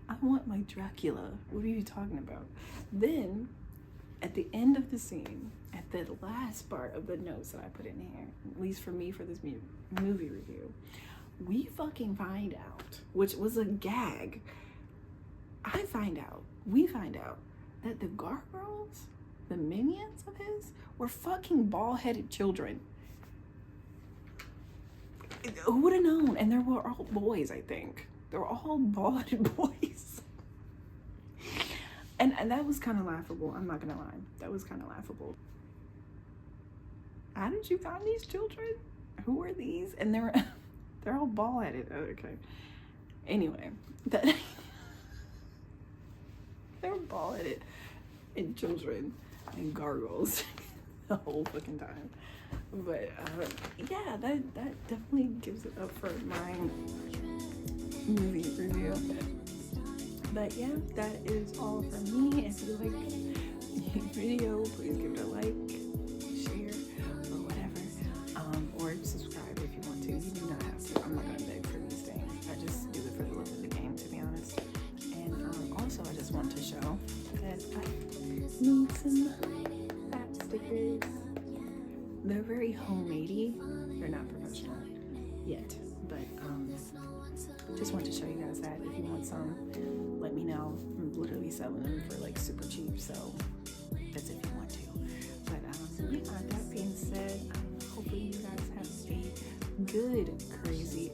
Speaker 1: I want my Dracula. What are you talking about? Then, at the end of the scene, at the last part of the notes that I put in here, at least for me for this movie review, we fucking find out, which was a gag. We find out that the gargoyles, the minions of his, were fucking bald-headed children. Who would have known? And they were all boys, I think. They were all bald-headed boys. And that was kind of laughable. I'm not gonna lie. That was kind of laughable. How did you find these children? Who are these? And they're all bald-headed. Oh, okay. Anyway, they were bald-headed and children and gargoyles the whole fucking time. But yeah, that definitely gives it up for my movie review. But yeah, that is all from me. If you like the video, please give it a like, share, or whatever. Or subscribe if you want to. You do not have to. I'm not gonna beg for these things. I just do it for the love of the game, to be honest. And also, I just want to show that I need some fat stickers. They're very homemadey. They're not professional yet, but just want to show you guys that. If you want some, let me know. I'm literally selling them for like super cheap, so that's if you want to. But yeah, that being said, hopefully you guys have a good, crazy